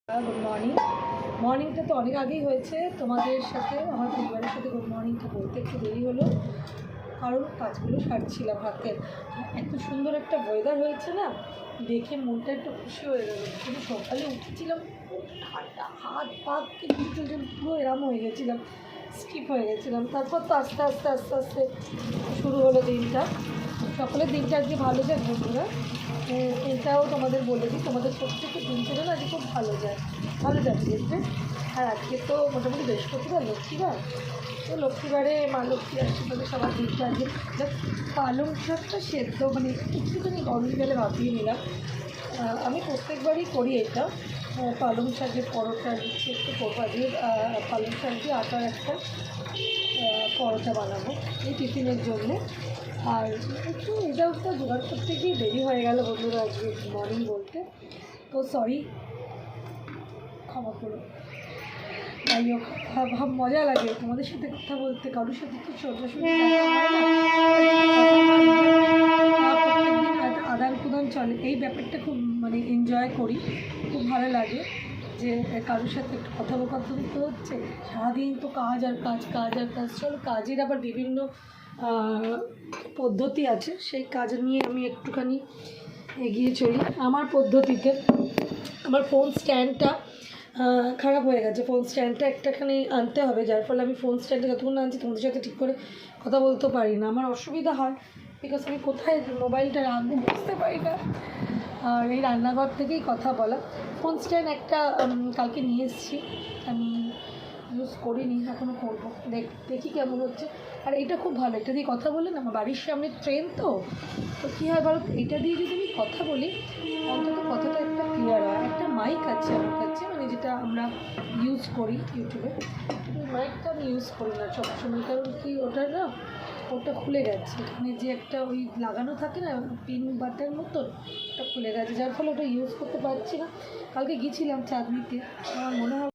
Good morning. মর্নিংটা তো অনেক আগেই হয়েছে, তোমাদের সাথে আমার পরিবারের সাথে গুড মর্নিংটা বলতে একটু দেরি হলো, কারণ কাজগুলো সারছিলাম হাতের। এত সুন্দর একটা ওয়েদার হয়েছে না, দেখে মনটা একটু খুশি হয়ে গেল। কিন্তু সকালে উঠেছিলাম ঠান্ডা, হাত পা কিন্তু চলছে, পুরো এরম হয়ে গেছিলাম, স্কিপ হয়ে গেছিলাম। তারপর তো আস্তে আস্তে আস্তে আস্তে শুরু হলো দিনটা। সকলের দিনটা আজকে ভালো যাক বন্ধুরা, এটাও তোমাদের বলে দিই, তোমাদের প্রত্যেকের দিনটা যেন আজকে খুব ভালো যায়, ভালো যাবে দেখবে। আর আজকে তো মোটামুটি বৃহস্পতিবার, লক্ষ্মীবার, তো লক্ষ্মীবারে মা লক্ষ্মী আশীর্বাদে সবার দিনটা আজকে পালং শাকটা সেদ্ধ মানে একটুখানি গরম জলে ভাপিয়ে নিলাম। আমি প্রত্যেকবারই করি এটা, পালং শাকের পরোটা দিচ্ছি একটু পোকা দিয়ে, পালং শাক দিয়ে আটার একটা পরোটা বানাবো এই টিফিনের জন্যে। আর একটু এটা ওটা জোগাড় করতে গিয়ে দেরি হয়ে গেল বন্ধুরা আজকে মর্নিং বলতে, তো সরি, ক্ষমা করো। যাই হোক, মজা লাগে তোমাদের সাথে কথা বলতে, কারোর সাথে তো সোজাসুজি দেখা হয় না, প্রত্যেকদিন হয়তো আদান প্রদান চলে, এই ব্যাপারটা খুব মানে এনজয় করি, খুব ভালো লাগে যে কারোর সাথে একটু কথোপকথন তো হচ্ছে। সারাদিন তো কাজ আর কাজ, কাজ আর কাজ, চলো কাজের আবার বিভিন্ন পদ্ধতি আছে, সেই কাজ নিয়ে আমি একটুখানি এগিয়ে চলি আমার পদ্ধতিতে। আমার ফোন স্ট্যান্ডটা খারাপ হয়ে গেছে, ফোন স্ট্যান্ডটা একটাখানি আনতে হবে, যার ফলে আমি ফোন স্ট্যান্ডে যতক্ষণ আনছি তোমাদের সাথে ঠিক করে কথা বলতে পারি না, আমার অসুবিধা হয়, বিকজ আমি কোথায় মোবাইলটা রাখবো বুঝতে পারি না। আর এই রান্নাঘর থেকেই কথা বলা। ফোন স্ট্যান্ড একটা কালকে নিয়ে এসেছি, আমি ইউজ করিনি, এখনও করবো, দেখি কেমন হচ্ছে। আর এটা খুব ভালো, এটা দিয়ে কথা বলে না, আমার বাড়ির সামনে ট্রেন তো কী হয় বলো, এটা দিয়ে যদি আমি কথা বলি অন্তত কথাটা একটা ক্লিয়ার হয়। একটা মাইক আছে আমার কাছে, মানে যেটা আমরা ইউজ করি ইউটিউবে, ওই মাইকটা আমি ইউজ করি না সবসময়, কারণ কি ওটা খুলে গেছে, এখানে যে একটা ওই লাগানো থাকে না পিন বাটার মতন, ওটা খুলে গেছে, যার ফলে ওটা ইউজ করতে পারছি না। কালকে গিয়েছিলাম চাঁদনিতে, আমার মনে হয়